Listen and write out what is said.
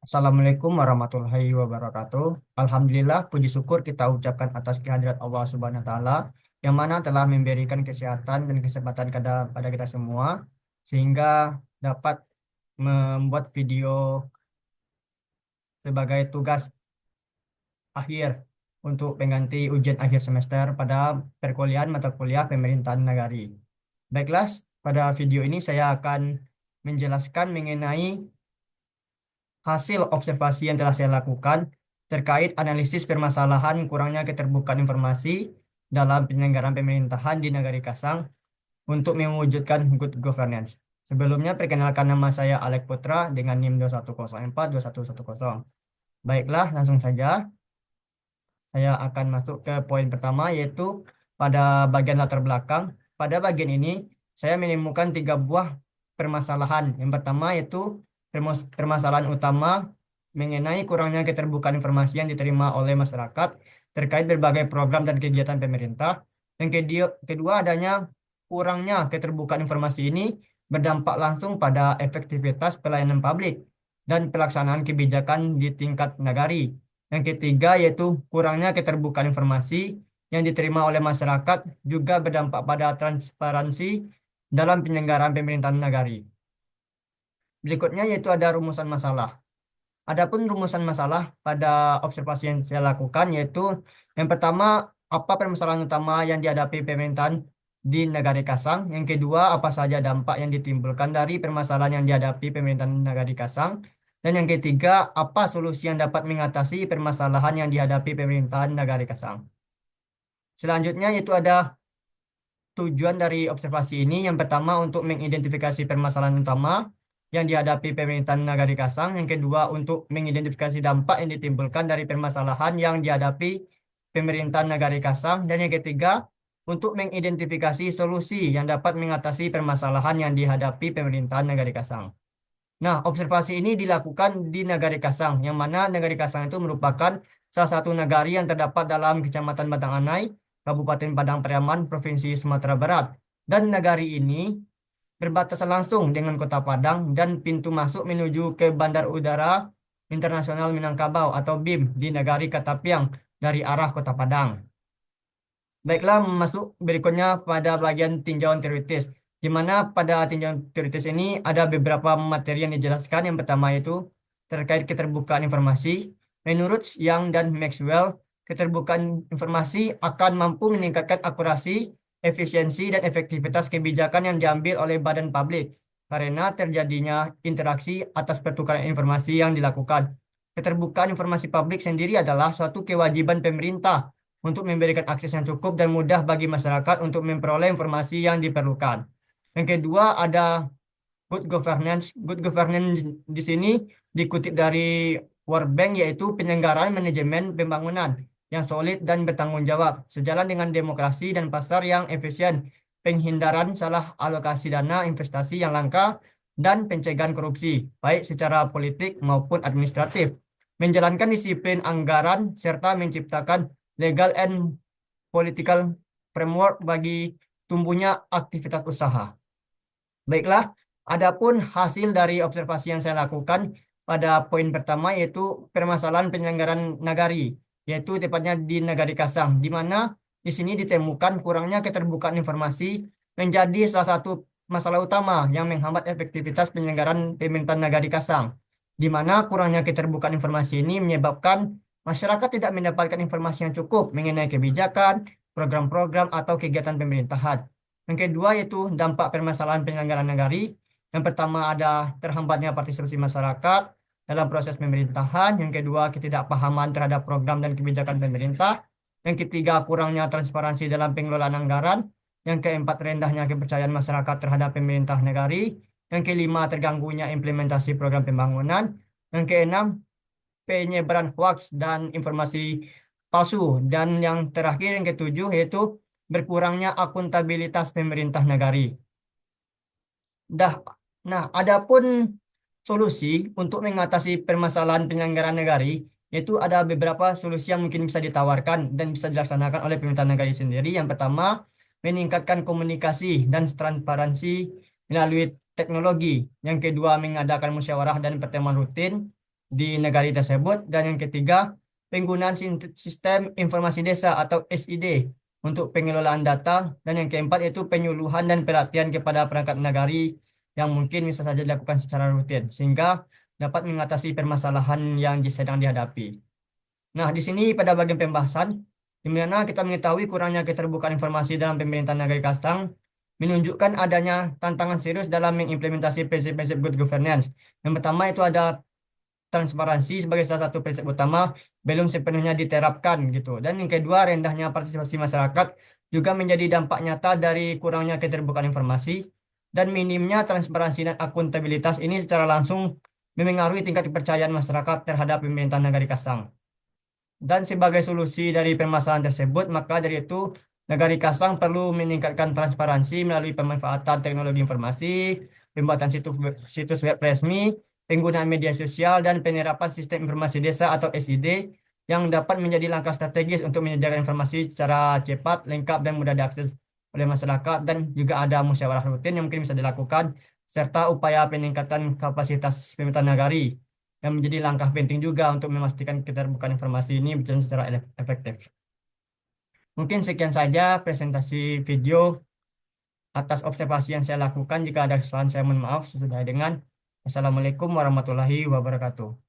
Assalamualaikum warahmatullahi wabarakatuh. Alhamdulillah, puji syukur kita ucapkan atas kehadirat Allah Subhanahu wa Ta'ala, yang mana telah memberikan kesehatan dan kesempatan pada kita semua, sehingga dapat membuat video sebagai tugas akhir untuk pengganti ujian akhir semester pada perkuliahan mata kuliah pemerintahan negari. Baiklah, pada video ini saya akan menjelaskan mengenai hasil observasi yang telah saya lakukan terkait analisis permasalahan kurangnya keterbukaan informasi dalam penyelenggaraan pemerintahan di Negari Kasang untuk mewujudkan good governance. Sebelumnya, perkenalkan, nama saya Alek Putra dengan NIM 21042110. Baiklah, langsung saja saya akan masuk ke poin pertama, yaitu pada bagian latar belakang. Pada bagian ini saya menemukan tiga buah permasalahan. Yang pertama yaitu permasalahan utama mengenai kurangnya keterbukaan informasi yang diterima oleh masyarakat terkait berbagai program dan kegiatan pemerintah. Yang kedua, adanya kurangnya keterbukaan informasi ini berdampak langsung pada efektivitas pelayanan publik dan pelaksanaan kebijakan di tingkat nagari. Yang ketiga yaitu kurangnya keterbukaan informasi yang diterima oleh masyarakat juga berdampak pada transparansi dalam penyelenggaraan pemerintahan nagari. Berikutnya yaitu ada rumusan masalah. Adapun rumusan masalah pada observasi yang saya lakukan yaitu yang pertama, apa permasalahan utama yang dihadapi pemerintahan di Negari Kasang. Yang kedua, apa saja dampak yang ditimbulkan dari permasalahan yang dihadapi pemerintahan Negari Kasang. Dan yang ketiga, apa solusi yang dapat mengatasi permasalahan yang dihadapi pemerintahan Negari Kasang. Selanjutnya yaitu ada tujuan dari observasi ini. Yang pertama, untuk mengidentifikasi permasalahan utama yang dihadapi pemerintahan Nagari Kasang. Yang kedua, untuk mengidentifikasi dampak yang ditimbulkan dari permasalahan yang dihadapi pemerintahan Nagari Kasang. Dan yang ketiga, untuk mengidentifikasi solusi yang dapat mengatasi permasalahan yang dihadapi pemerintahan Nagari Kasang. Nah, observasi ini dilakukan di Nagari Kasang, yang mana Nagari Kasang itu merupakan salah satu nagari yang terdapat dalam Kecamatan Batang Anai, Kabupaten Padang Pariaman, Provinsi Sumatera Barat. Dan nagari ini berbatasan langsung dengan Kota Padang dan pintu masuk menuju ke Bandar Udara Internasional Minangkabau atau BIM di Nagari Katapiang dari arah Kota Padang. Baiklah, masuk berikutnya pada bagian tinjauan teoritis, di mana pada tinjauan teoritis ini ada beberapa materi yang dijelaskan. Yang pertama itu terkait keterbukaan informasi. Menurut Young dan Maxwell, keterbukaan informasi akan mampu meningkatkan akurasi, efisiensi, dan efektivitas kebijakan yang diambil oleh badan publik karena terjadinya interaksi atas pertukaran informasi yang dilakukan. Keterbukaan informasi publik sendiri adalah suatu kewajiban pemerintah untuk memberikan akses yang cukup dan mudah bagi masyarakat untuk memperoleh informasi yang diperlukan. Yang kedua ada good governance. Good governance di sini dikutip dari World Bank, yaitu penyelenggaraan manajemen pembangunan yang solid dan bertanggung jawab, sejalan dengan demokrasi dan pasar yang efisien, penghindaran salah alokasi dana investasi yang langka, dan pencegahan korupsi, baik secara politik maupun administratif, menjalankan disiplin anggaran, serta menciptakan legal and political framework bagi tumbuhnya aktivitas usaha. Baiklah, adapun hasil dari observasi yang saya lakukan pada poin pertama yaitu permasalahan penyelenggaraan nagari, yaitu tepatnya di Nagari Kasang, di mana di sini ditemukan kurangnya keterbukaan informasi menjadi salah satu masalah utama yang menghambat efektivitas penyelenggaraan pemerintahan Nagari Kasang, di mana kurangnya keterbukaan informasi ini menyebabkan masyarakat tidak mendapatkan informasi yang cukup mengenai kebijakan, program-program, atau kegiatan pemerintahan. Yang kedua yaitu dampak permasalahan penyelenggaraan negari. Yang pertama ada terhambatnya partisipasi masyarakat dalam proses pemerintahan. Yang kedua, ketidakpahaman terhadap program dan kebijakan pemerintah. Yang ketiga, kurangnya transparansi dalam pengelolaan anggaran. Yang keempat, rendahnya kepercayaan masyarakat terhadap pemerintah negari. Yang kelima, terganggunya implementasi program pembangunan. Yang keenam, penyebaran hoax dan informasi palsu. Dan yang terakhir, yang ketujuh, yaitu berkurangnya akuntabilitas pemerintah negari. Dah, nah, adapun solusi untuk mengatasi permasalahan penyelenggaraan negari, yaitu ada beberapa solusi yang mungkin bisa ditawarkan dan bisa dilaksanakan oleh pemerintah negari sendiri. Yang pertama, meningkatkan komunikasi dan transparansi melalui teknologi. Yang kedua, mengadakan musyawarah dan pertemuan rutin. di negara tersebut. Dan yang ketiga, penggunaan sistem informasi desa atau SID untuk pengelolaan data. Dan yang keempat itu penyuluhan dan pelatihan kepada perangkat nagari yang mungkin bisa saja dilakukan secara rutin sehingga dapat mengatasi permasalahan yang sedang dihadapi. Nah, di sini pada bagian pembahasan, di mana kita mengetahui kurangnya keterbukaan informasi dalam pemerintahan negeri Kastang, menunjukkan adanya tantangan serius dalam mengimplementasi prinsip-prinsip good governance. Yang pertama itu ada transparansi sebagai salah satu prinsip utama belum sepenuhnya diterapkan gitu. Dan yang kedua, rendahnya partisipasi masyarakat juga menjadi dampak nyata dari kurangnya keterbukaan informasi dan minimnya transparansi dan akuntabilitas ini secara langsung memengaruhi tingkat kepercayaan masyarakat terhadap pemerintahan negeri Kastang. Dan sebagai solusi dari permasalahan tersebut, maka dari itu Negari Kasang perlu meningkatkan transparansi melalui pemanfaatan teknologi informasi, pembuatan situs web resmi, penggunaan media sosial, dan penerapan sistem informasi desa atau SID yang dapat menjadi langkah strategis untuk menyediakan informasi secara cepat, lengkap, dan mudah diakses oleh masyarakat. Dan juga ada musyawarah rutin yang mungkin bisa dilakukan, serta upaya peningkatan kapasitas pemerintahan nagari yang menjadi langkah penting juga untuk memastikan keterbukaan informasi ini berjalan secara efektif. Mungkin sekian saja presentasi video atas observasi yang saya lakukan. Jika ada kesalahan saya mohon maaf. Sesudah dengan Assalamualaikum warahmatullahi wabarakatuh.